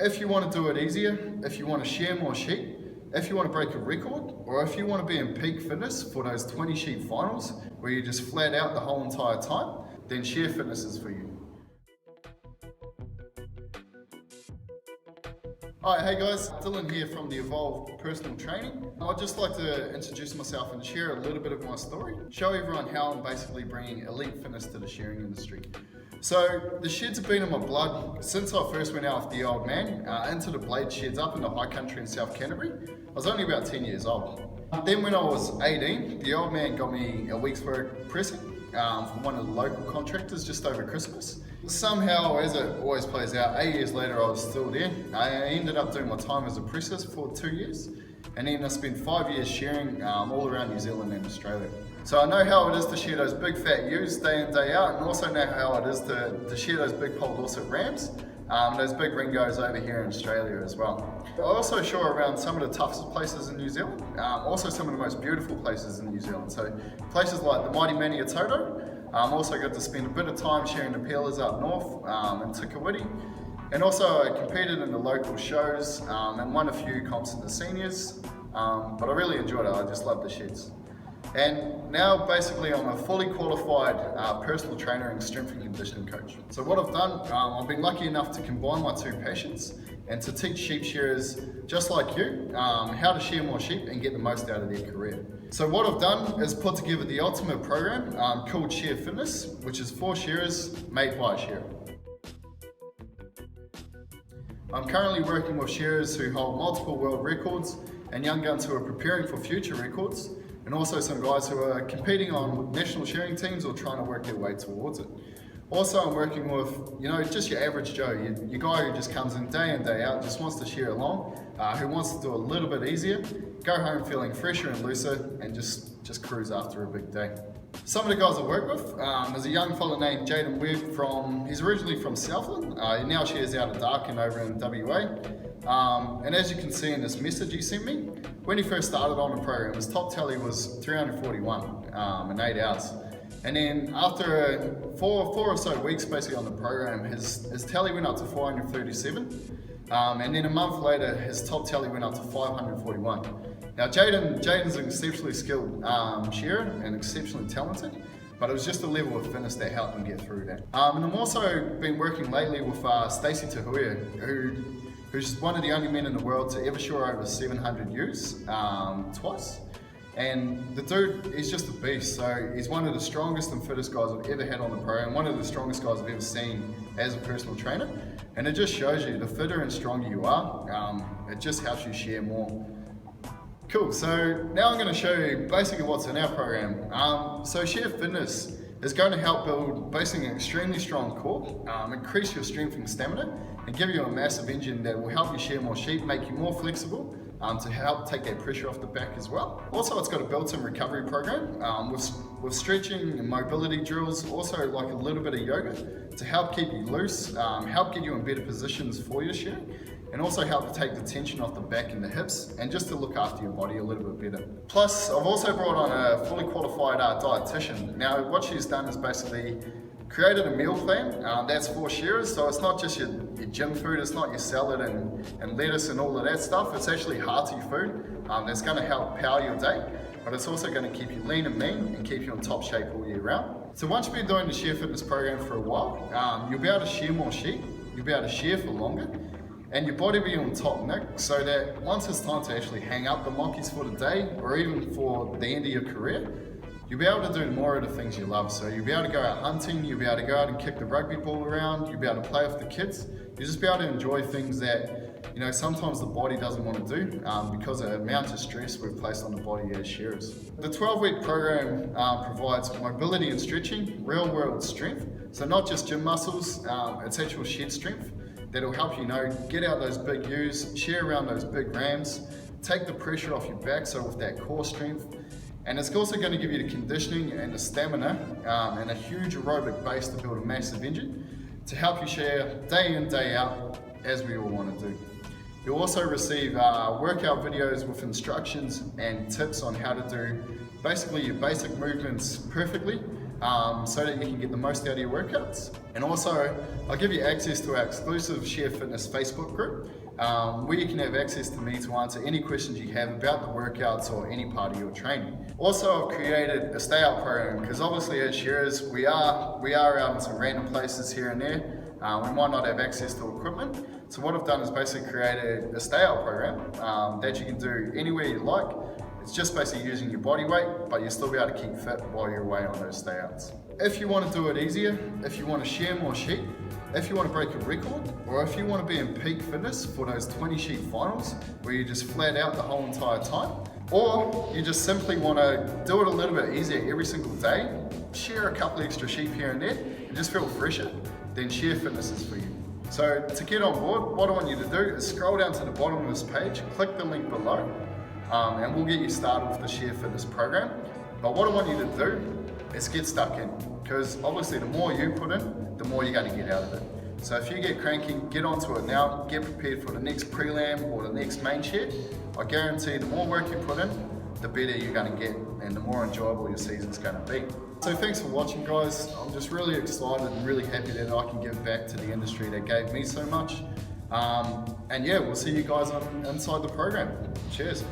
If you want to do it easier, if you want to shear more sheep, if you want to break a record, or if you want to be in peak fitness for those 20 sheep finals where you just flat out the whole entire time, then Shear Fitness is for you. Alright, hey guys, Dylan here from the Evolve Personal Training. I'd just like to introduce myself and share a little bit of my story, show everyone how I'm basically bringing elite fitness to the shearing industry. So the sheds have been in my blood since I first went out with the old man into the blade sheds up in the high country in South Canterbury. I was only about 10 years old. Then when I was 18, the old man got me a week's work pressing from one of the local contractors just over Christmas. Somehow, as it always plays out, 8 years later I was still there. I ended up doing my time as a presser for 2 years, and then I spent 5 years shearing all around New Zealand and Australia. So I know how it is to shear those big fat ewes day in, day out, and also know how it is to shear those big polled Dorset rams, those big ringos over here in Australia as well. I also shore around some of the toughest places in New Zealand, also some of the most beautiful places in New Zealand. So places like the mighty Maniatoto. Also got to spend a bit of time shearing the peelers up north in Tikawiti. And also I competed in the local shows and won a few comps in the seniors, but I really enjoyed it. I just love the sheds. And now basically I'm a fully qualified personal trainer and strength and conditioning coach. So what I've done, I've been lucky enough to combine my two passions and to teach sheep shearers just like you how to shear more sheep and get the most out of their career. So what I've done is put together the ultimate program called Shear Fitness, which is for shearers made by a shearer. I'm currently working with shearers who hold multiple world records and young guns who are preparing for future records, and also some guys who are competing on national shearing teams or trying to work their way towards it. Also, I'm working with, just your average Joe, your guy who just comes in, day out, just wants to shear along, who wants to do a little bit easier, go home feeling fresher and looser, and just cruise after a big day. Some of the guys I work with, there's a young fella named Jaden Webb he's originally from Southland, he now shears out of Darkin over in WA. And as you can see in this message he sent me, when he first started on the program, his top tally was 341 in 8 hours. And then after four or so weeks basically on the program, his tally went up to 437. And then a month later, his top tally went up to 541. Now Jaden's an exceptionally skilled shearer and exceptionally talented, but it was just the level of fitness that helped him get through that. And I've also been working lately with Stacey Tahuya, who's one of the only men in the world to ever shore over 700 ewes twice. And the dude, he's just a beast. So he's one of the strongest and fittest guys I've ever had on the program, one of the strongest guys I've ever seen as a personal trainer. And it just shows you, the fitter and stronger you are, it just helps you shear more. Cool, so now I'm going to show you basically what's in our program. So Shear Fitness is going to help build basically an extremely strong core, increase your strength and stamina, and give you a massive engine that will help you shear more sheep, make you more flexible, to help take that pressure off the back as well. Also, it's got a built-in recovery program with stretching and mobility drills, also like a little bit of yoga to help keep you loose, help get you in better positions for your shearing, and also help to take the tension off the back and the hips, and just to look after your body a little bit better. Plus, I've also brought on a fully qualified dietitian. Now, what she's done is basically created a meal plan that's for shearers, so it's not just your gym food, it's not your salad and lettuce and all of that stuff. It's actually hearty food that's going to help power your day, but it's also going to keep you lean and mean and keep you in top shape all year round. So once you've been doing the Shear Fitness program for a while, you'll be able to shear more sheep, you'll be able to shear for longer, and your body will be on top nick, so that once it's time to actually hang up the mockies for the day, or even for the end of your career, you'll be able to do more of the things you love. So you'll be able to go out hunting, you'll be able to go out and kick the rugby ball around, you'll be able to play with the kids. You'll just be able to enjoy things that, sometimes the body doesn't want to do because of the amount of stress we've placed on the body as shearers. The 12-week program provides mobility and stretching, real-world strength. So not just gym muscles, it's actual shed strength that'll help you get out those big ewes, shear around those big rams, take the pressure off your back, so with that core strength. And it's also going to give you the conditioning and the stamina and a huge aerobic base to build a massive engine to help you shear day in, day out, as we all want to do. You'll also receive workout videos with instructions and tips on how to do basically your basic movements perfectly so that you can get the most out of your workouts. And also, I'll give you access to our exclusive Shear Fitness Facebook group, where you can have access to me to answer any questions you have about the workouts or any part of your training. Also, I've created a stay out program because obviously as shearers, we are out in some random places here and there. We might not have access to equipment. So what I've done is basically created a stay out program that you can do anywhere you like. It's just basically using your body weight, but you'll still be able to keep fit while you're away on those stay outs. If you want to do it easier, if you want to shear more sheep, if you want to break a record, or if you want to be in peak fitness for those 20 sheep finals where you just flat out the whole entire time, or you just simply want to do it a little bit easier every single day, shear a couple extra sheep here and there, and just feel fresher, then Shear Fitness is for you. So to get on board, what I want you to do is scroll down to the bottom of this page, click the link below, and we'll get you started with the Shear Fitness program. But what I want you to do is get stuck in, because obviously the more you put in, the more you're going to get out of it. So if you get cranky, get onto it now, get prepared for the next prelam or the next main shear. I guarantee the more work you put in, the better you're going to get and the more enjoyable your season's going to be. So thanks for watching, guys. I'm just really excited and really happy that I can give back to the industry that gave me so much. And yeah, we'll see you guys inside the program. Cheers.